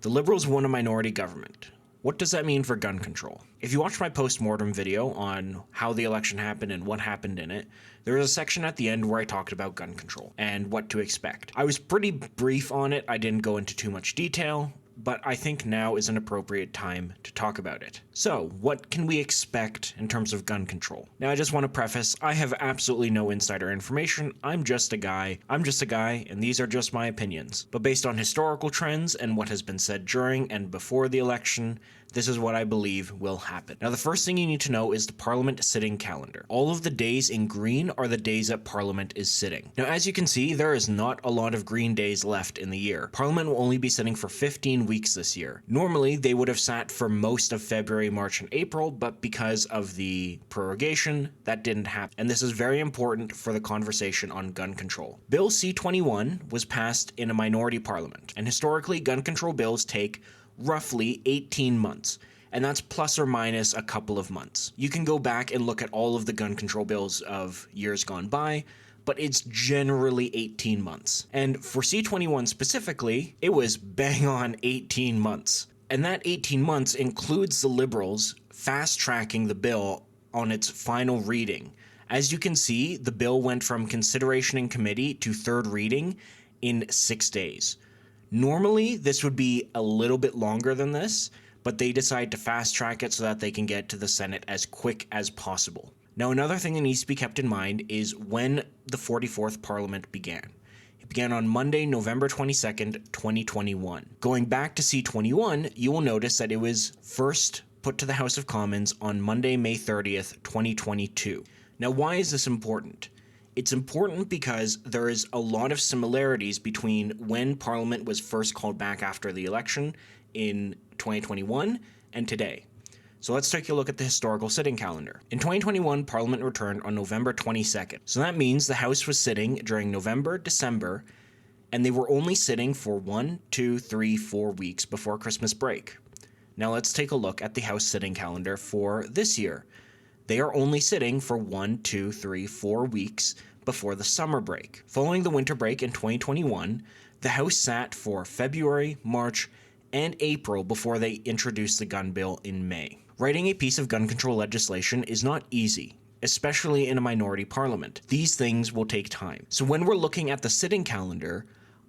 The Liberals won a minority government. What does that mean for gun control? If you watched my post-mortem video on how the election happened and what happened in it, there was a section at the end where I talked about gun control and what to expect. I was pretty brief on it, I didn't go into too much detail, but I think now is an appropriate time to talk about it. So, what can we expect in terms of gun control? Now, I just want to preface, I have absolutely no insider information. I'm just a guy, and these are just my opinions. But based on historical trends and what has been said during and before the election, this is what I believe will happen. Now, the first thing you need to know is the Parliament sitting calendar. All of the days in green are the days that Parliament is sitting. Now, as you can see, there is not a lot of green days left in the year. Parliament will only be sitting for 15 weeks this year. Normally, they would have sat for most of February, March, and April, but because of the prorogation, that didn't happen. And this is very important for the conversation on gun control. Bill C-21 was passed in a minority parliament, and historically, gun control bills take roughly 18 months, and that's plus or minus a couple of months. You can go back and look at all of the gun control bills of years gone by, but it's generally 18 months. And for C-21 specifically, it was bang on 18 months. And that 18 months includes the Liberals fast-tracking the bill on its final reading. As you can see, the bill went from consideration in committee to third reading in 6 days. Normally, this would be a little bit longer than this, but they decide to fast track it so that they can get to the Senate as quick as possible. Now, another thing that needs to be kept in mind is when the 44th Parliament began. It began on Monday, November 22nd, 2021. Going back to C-21, you will notice that it was first put to the House of Commons on Monday, May 30th, 2022. Now, why is this important? It's important because there is a lot of similarities between when Parliament was first called back after the election in 2021 and today. So let's take a look at the historical sitting calendar. In 2021, Parliament returned on November 22nd. So that means the House was sitting during November, December, and they were only sitting for 1, 2, 3, 4 weeks before Christmas break. Now let's take a look at the House sitting calendar for this year. They are only sitting for 1, 2, 3, 4 weeks before the summer break. Following the winter break in 2021, the House sat for February, March, and April before they introduced the gun bill in May. Writing a piece of gun control legislation is not easy, especially in a minority parliament. These things will take time. So when we're looking at the sitting calendar,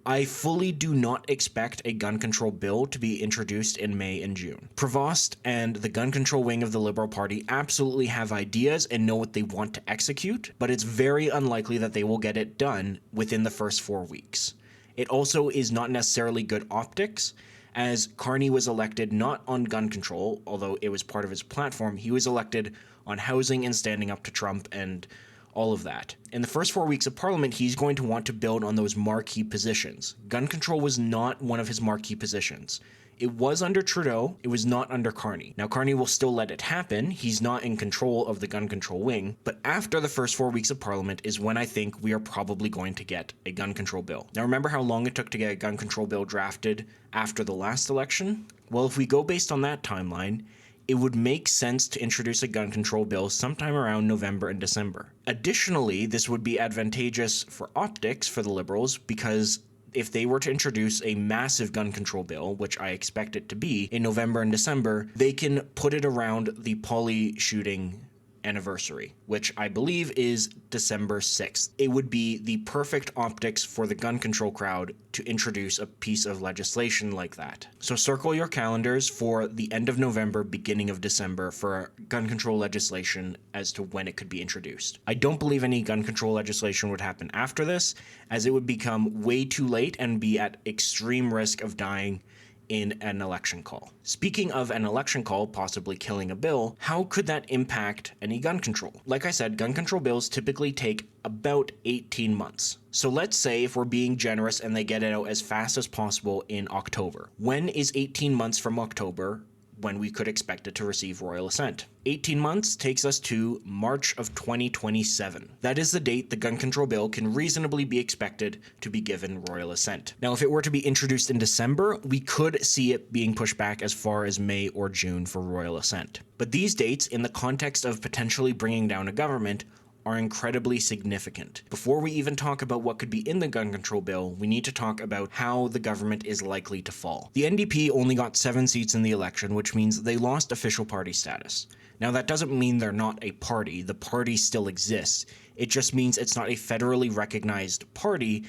I fully do not expect a gun control bill to be introduced in May and June. Provost and the gun control wing of the Liberal Party absolutely have ideas and know what they want to execute, but it's very unlikely that they will get it done within the first 4 weeks. It also is not necessarily good optics, as Carney was elected not on gun control, although it was part of his platform. He was elected on housing and standing up to Trump and all of that. In the first 4 weeks of Parliament, he's going to want to build on those marquee positions. Gun control was not one of his marquee positions. It was under Trudeau, it was not under Carney. Now, Carney will still let it happen, he's not in control of the gun control wing, but after the first 4 weeks of Parliament is when I think we are probably going to get a gun control bill. Now, remember how long it took to get a gun control bill drafted after the last election? Well, if we go based on that timeline, it would make sense to introduce a gun control bill sometime around November and December. Additionally, this would be advantageous for optics for the Liberals because if they were to introduce a massive gun control bill, which I expect it to be, in November and December, they can put it around the Poly shooting anniversary, which I believe is December 6th. It would be the perfect optics for the gun control crowd to introduce a piece of legislation like that. So circle your calendars for the end of November, beginning of December for gun control legislation as to when it could be introduced. I don't believe any gun control legislation would happen after this, as it would become way too late and be at extreme risk of dying in an election call. Speaking of an election call possibly killing a bill, how could that impact any gun control? Like I said, gun control bills typically take about 18 months. So let's say if we're being generous and they get it out as fast as possible in October. When is 18 months from October when we could expect it to receive royal assent? 18 months takes us to March of 2027. That is the date the gun control bill can reasonably be expected to be given royal assent. Now, if it were to be introduced in December, we could see it being pushed back as far as May or June for royal assent. But these dates, in the context of potentially bringing down a government, are incredibly significant. Before we even talk about what could be in the gun control bill, we need to talk about how the government is likely to fall. The NDP only got 7 seats in the election, which means they lost official party status. Now, that doesn't mean they're not a party. The party still exists. It just means it's not a federally recognized party,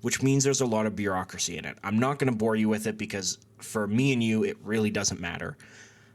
which means there's a lot of bureaucracy in it. I'm not going to bore you with it because for me and you, it really doesn't matter.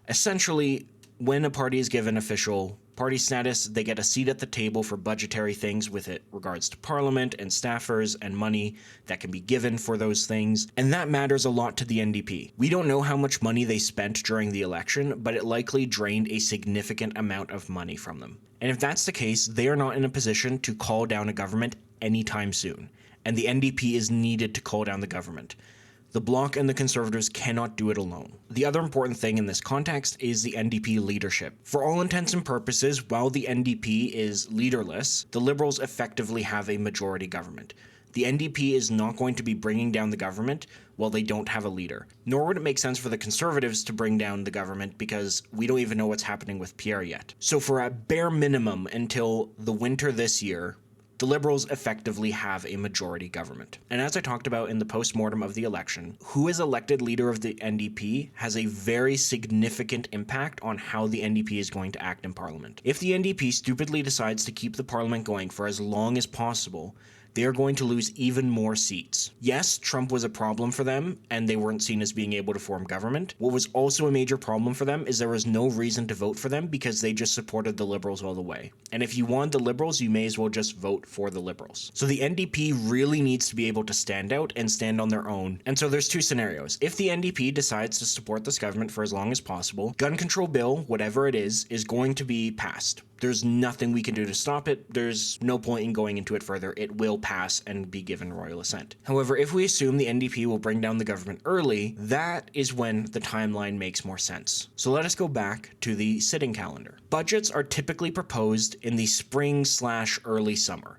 Essentially, when a party is given official party status, they get a seat at the table for budgetary things with it regards to parliament and staffers and money that can be given for those things, and that matters a lot to the NDP. We don't know how much money they spent during the election, but it likely drained a significant amount of money from them. And if that's the case, they are not in a position to call down a government anytime soon, and the NDP is needed to call down the government. The Bloc and the Conservatives cannot do it alone. The other important thing in this context is the NDP leadership. For all intents and purposes, while the NDP is leaderless, the Liberals effectively have a majority government. The NDP is not going to be bringing down the government while they don't have a leader. Nor would it make sense for the Conservatives to bring down the government because we don't even know what's happening with Pierre yet. So for a bare minimum until the winter this year, the Liberals effectively have a majority government. And as I talked about in the post-mortem of the election, who is elected leader of the NDP has a very significant impact on how the NDP is going to act in Parliament. If the NDP stupidly decides to keep the Parliament going for as long as possible, they are going to lose even more seats. Yes, Trump was a problem for them, and they weren't seen as being able to form government. What was also a major problem for them is there was no reason to vote for them because they just supported the Liberals all the way. And if you want the Liberals, you may as well just vote for the Liberals. So the NDP really needs to be able to stand out and stand on their own. And so there's 2 scenarios. If the NDP decides to support this government for as long as possible, gun control bill, whatever it is going to be passed. There's nothing we can do to stop it. There's no point in going into it further. It will pass and be given royal assent. However, if we assume the NDP will bring down the government early, that is when the timeline makes more sense. So let us go back to the sitting calendar. Budgets are typically proposed in the spring/early summer.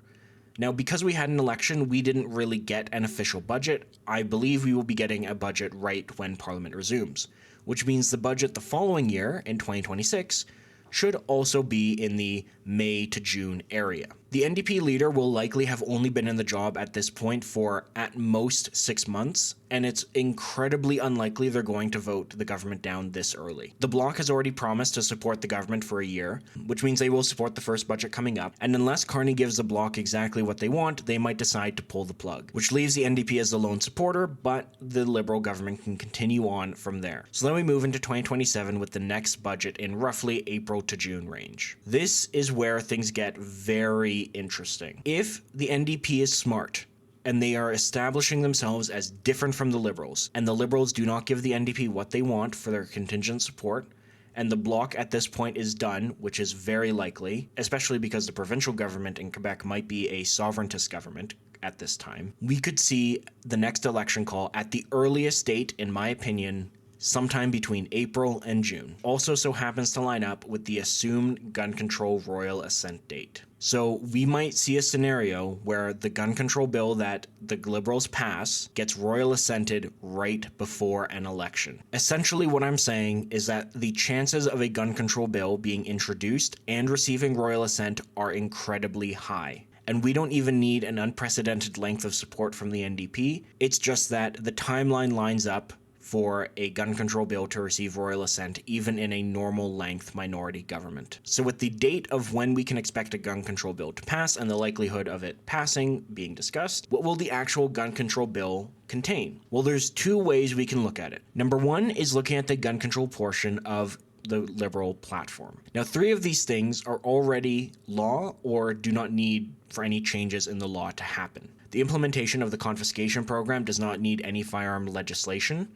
Now, because we had an election, we didn't really get an official budget. I believe we will be getting a budget right when Parliament resumes, which means the budget the following year, in 2026, should also be in the May to June area. The NDP leader will likely have only been in the job at this point for at most 6 months, and it's incredibly unlikely they're going to vote the government down this early. The Bloc has already promised to support the government for a year, which means they will support the first budget coming up, and unless Carney gives the Bloc exactly what they want, they might decide to pull the plug, which leaves the NDP as the lone supporter, but the Liberal government can continue on from there. So then we move into 2027 with the next budget in roughly April to June range. This is where things get very interesting. If the NDP is smart, and they are establishing themselves as different from the Liberals, and the Liberals do not give the NDP what they want for their contingent support, and the Bloc at this point is done, which is very likely, especially because the provincial government in Quebec might be a sovereigntist government at this time, we could see the next election call at the earliest date, in my opinion, sometime between April and June. Also so happens to line up with the assumed gun control royal assent date. So we might see a scenario where the gun control bill that the Liberals pass gets royal assented right before an election. Essentially what I'm saying is that the chances of a gun control bill being introduced and receiving royal assent are incredibly high. And we don't even need an unprecedented length of support from the NDP. It's just that the timeline lines up for a gun control bill to receive royal assent even in a normal length minority government. So with the date of when we can expect a gun control bill to pass and the likelihood of it passing being discussed, what will the actual gun control bill contain? Well, there's 2 ways we can look at it. Number 1 is looking at the gun control portion of the Liberal platform. Now, 3 of these things are already law or do not need for any changes in the law to happen. The implementation of the confiscation program does not need any firearm legislation.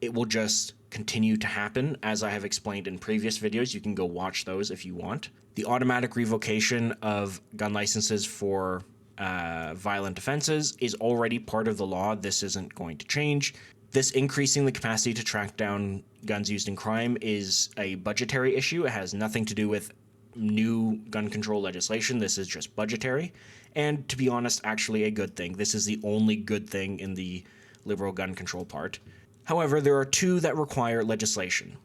It will just continue to happen, as I have explained in previous videos. You can go watch those if you want. The automatic revocation of gun licenses for violent offenses is already part of the law. This isn't going to change. This increasing the capacity to track down guns used in crime is a budgetary issue. It has nothing to do with new gun control legislation. This is just budgetary. And to be honest, actually a good thing. This is the only good thing in the Liberal gun control part. However, there are 2 that require legislation.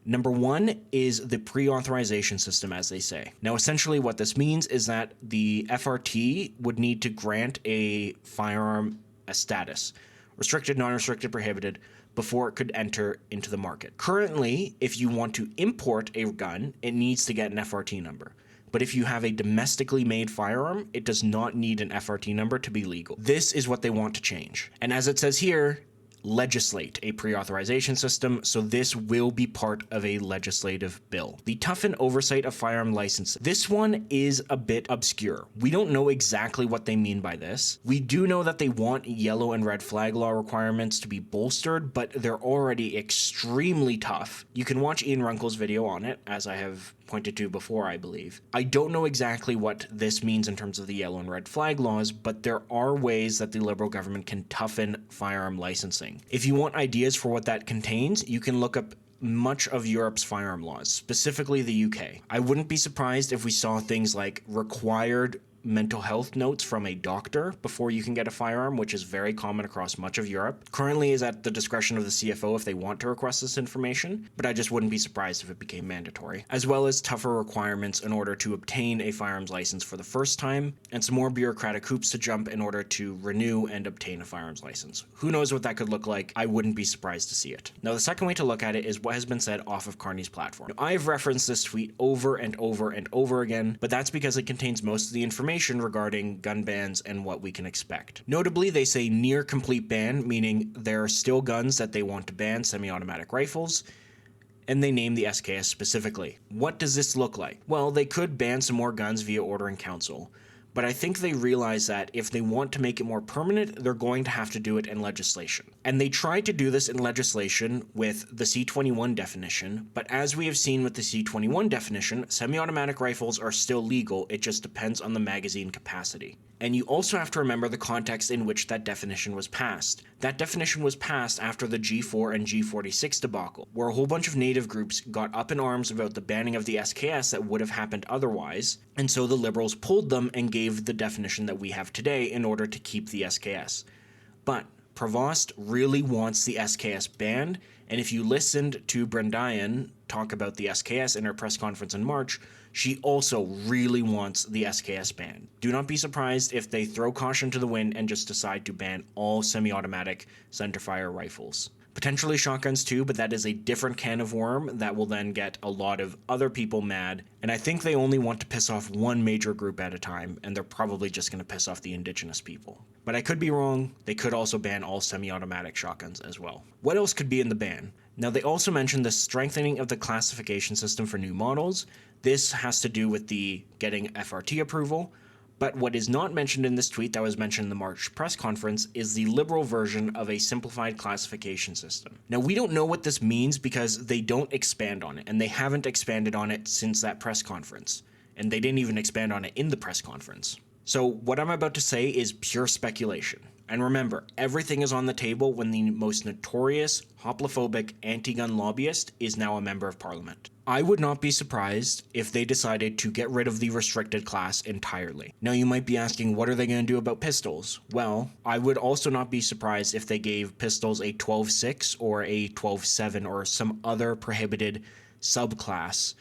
Number one is the pre-authorization system, as they say. Now, essentially what this means is that the FRT would need to grant a firearm a status, restricted, non-restricted, prohibited, before it could enter into the market. Currently, if you want to import a gun, it needs to get an FRT number. But if you have a domestically made firearm, it does not need an FRT number to be legal. This is what they want to change. And as it says here, legislate a pre-authorization system, so this will be part of a legislative bill. The toughen oversight of firearm licensing. This one is a bit obscure. We don't know exactly what they mean by this. We do know that they want yellow and red flag law requirements to be bolstered, but they're already extremely tough. You can watch Ian Runkle's video on it, as I have pointed to before, I believe. I don't know exactly what this means in terms of the yellow and red flag laws, but there are ways that the Liberal government can toughen firearm licensing. If you want ideas for what that contains, you can look up much of Europe's firearm laws, specifically the UK. I wouldn't be surprised if we saw things like required mental health notes from a doctor before you can get a firearm, which is very common across much of Europe. Currently is at the discretion of the CFO if they want to request this information, but I just wouldn't be surprised if it became mandatory. As well as tougher requirements in order to obtain a firearms license for the first time, and some more bureaucratic hoops to jump in order to renew and obtain a firearms license. Who knows what that could look like? I wouldn't be surprised to see it. Now, the second way to look at it is what has been said off of Carney's platform. Now, I've referenced this tweet over and over and over again, but that's because it contains most of the information regarding gun bans and what we can expect. Notably, they say near complete ban, meaning there are still guns that they want to ban, semi-automatic rifles, and they name the SKS specifically. What does this look like? Well, they could ban some more guns via order in council, but I think they realize that if they want to make it more permanent, they're going to have to do it in legislation. And they tried to do this in legislation with the C21 definition, but as we have seen with the C21 definition, semi-automatic rifles are still legal, it just depends on the magazine capacity. And you also have to remember the context in which that definition was passed. That definition was passed after the G4 and G46 debacle, where a whole bunch of native groups got up in arms about the banning of the SKS that would have happened otherwise, and so the Liberals pulled them and gave the definition that we have today in order to keep the SKS. But Provost really wants the SKS banned, and if you listened to Brendian talk about the SKS in her press conference in March, she also really wants the SKS banned. Do not be surprised if they throw caution to the wind and just decide to ban all semi-automatic centerfire rifles. Potentially shotguns too, but that is a different can of worm that will then get a lot of other people mad, and I think they only want to piss off one major group at a time, and they're probably just going to piss off the indigenous people. But I could be wrong, they could also ban all semi-automatic shotguns as well. What else could be in the ban? Now, they also mentioned the strengthening of the classification system for new models. This has to do with the getting FRT approval, but what is not mentioned in this tweet that was mentioned in the March press conference is the Liberal version of a simplified classification system. Now, we don't know what this means because they don't expand on it, and they haven't expanded on it since that press conference, and they didn't even expand on it in the press conference. So what I'm about to say is pure speculation. And remember, everything is on the table when the most notorious, hoplophobic, anti-gun lobbyist is now a member of parliament. I would not be surprised if they decided to get rid of the restricted class entirely. Now you might be asking, what are they going to do about pistols? Well, I would also not be surprised if they gave pistols a 12.6 or a 12.7 or some other prohibited subclass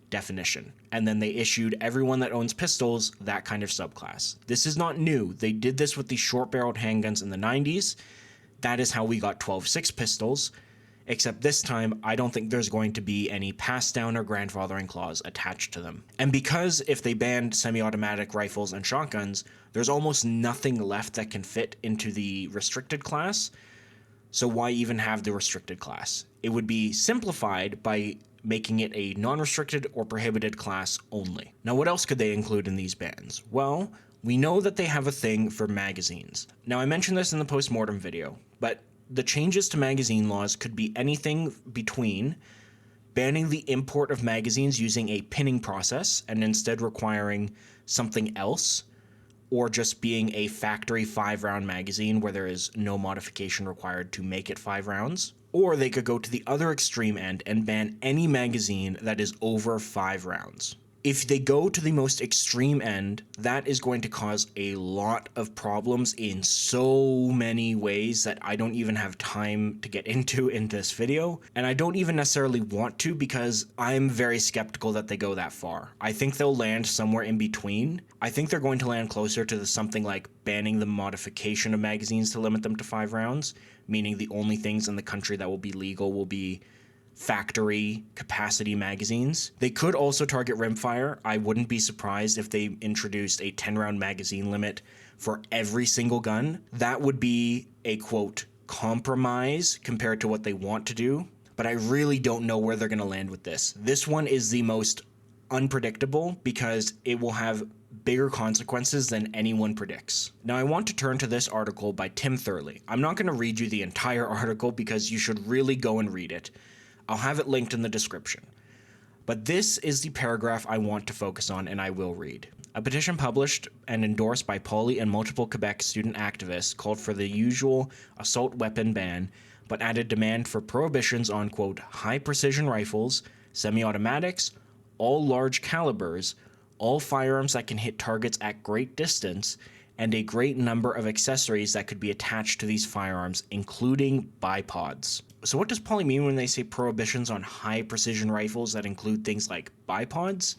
definition, and then they issued everyone that owns pistols that kind of subclass. This is not new. They did this with the short-barreled handguns in the 90s. That is how we got 12.6 pistols, except this time I don't think there's going to be any pass-down or grandfathering clause attached to them. And because if they banned semi-automatic rifles and shotguns, there's almost nothing left that can fit into the restricted class, so why even have the restricted class? It would be simplified by making it a non-restricted or prohibited class only. Now, what else could they include in these bans? Well, we know that they have a thing for magazines. Now, I mentioned this in the post-mortem video, but the changes to magazine laws could be anything between banning the import of magazines using a pinning process and instead requiring something else, or just being a factory 5-round magazine where there is no modification required to make it 5 rounds. Or they could go to the other extreme end and ban any magazine that is over 5 rounds. If they go to the most extreme end, that is going to cause a lot of problems in so many ways that I don't even have time to get into in this video. And I don't even necessarily want to, because I'm very skeptical that they go that far. I think they'll land somewhere in between. I think they're going to land closer to something like banning the modification of magazines to limit them to 5 rounds, meaning the only things in the country that will be legal will be factory capacity magazines. They could also target rimfire. I wouldn't be surprised if they introduced a 10-round magazine limit for every single gun. That would be a, quote, compromise compared to what they want to do, but I really don't know where they're going to land with this. This one is the most unpredictable because it will have bigger consequences than anyone predicts. Now, I want to turn to this article by Tim Thurley. I'm not going to read you the entire article because you should really go and read it. I'll have it linked in the description. But this is the paragraph I want to focus on, and I will read. A petition published and endorsed by Poly and multiple Quebec student activists called for the usual assault weapon ban, but added demand for prohibitions on, quote, high-precision rifles, semi-automatics, all large calibers, all firearms that can hit targets at great distance, and a great number of accessories that could be attached to these firearms, including bipods. So what does Poly mean when they say prohibitions on high-precision rifles that include things like bipods?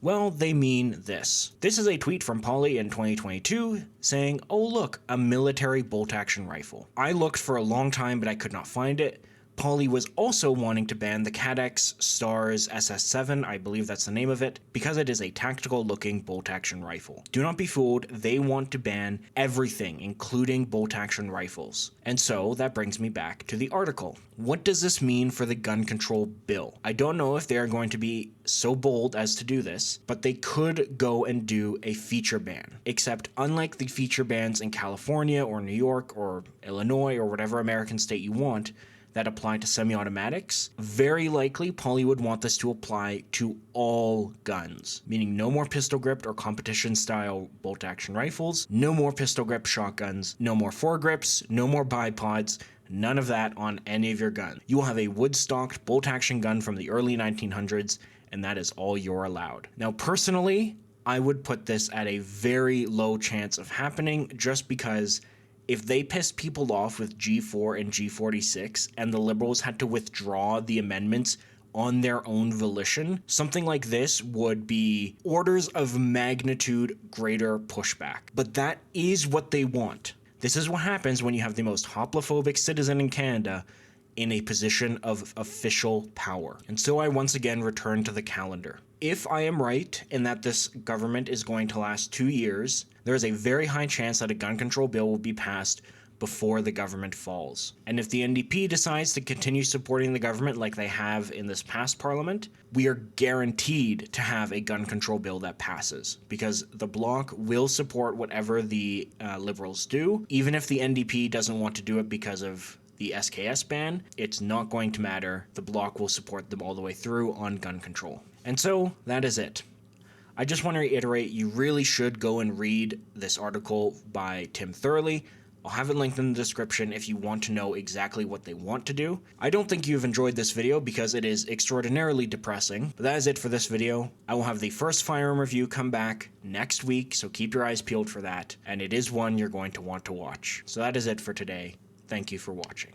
Well, they mean this. This is a tweet from Poly in 2022 saying, oh look, a military bolt-action rifle. I looked for a long time, but I could not find it. Poly was also wanting to ban the Cadex Stars SS7, I believe that's the name of it, because it is a tactical-looking bolt-action rifle. Do not be fooled, they want to ban everything, including bolt-action rifles. And so, that brings me back to the article. What does this mean for the gun control bill? I don't know if they are going to be so bold as to do this, but they could go and do a feature ban. Except, unlike the feature bans in California or New York or Illinois or whatever American state you want, that apply to semi-automatics, very likely Poly would want this to apply to all guns, meaning no more pistol-gripped or competition-style bolt-action rifles, no more pistol-gripped shotguns, no more foregrips, no more bipods, none of that on any of your guns. You will have a wood-stocked bolt-action gun from the early 1900s, and that is all you're allowed. Now, personally, I would put this at a very low chance of happening just because if they pissed people off with G4 and G46 and the Liberals had to withdraw the amendments on their own volition, something like this would be orders of magnitude greater pushback. But that is what they want. This is what happens when you have the most hoplophobic citizen in Canada in a position of official power. And so I once again return to the calendar. If I am right in that this government is going to last 2 years, there is a very high chance that a gun control bill will be passed before the government falls. And if the NDP decides to continue supporting the government like they have in this past parliament, we are guaranteed to have a gun control bill that passes, because the Bloc will support whatever the Liberals do. Even if the NDP doesn't want to do it because of the SKS ban, it's not going to matter. The Bloc will support them all the way through on gun control. And so, that is it. I just want to reiterate, you really should go and read this article by Tim Thurley. I'll have it linked in the description if you want to know exactly what they want to do. I don't think you've enjoyed this video because it is extraordinarily depressing, but that is it for this video. I will have the first firearm review come back next week, so keep your eyes peeled for that, and it is one you're going to want to watch. So that is it for today. Thank you for watching.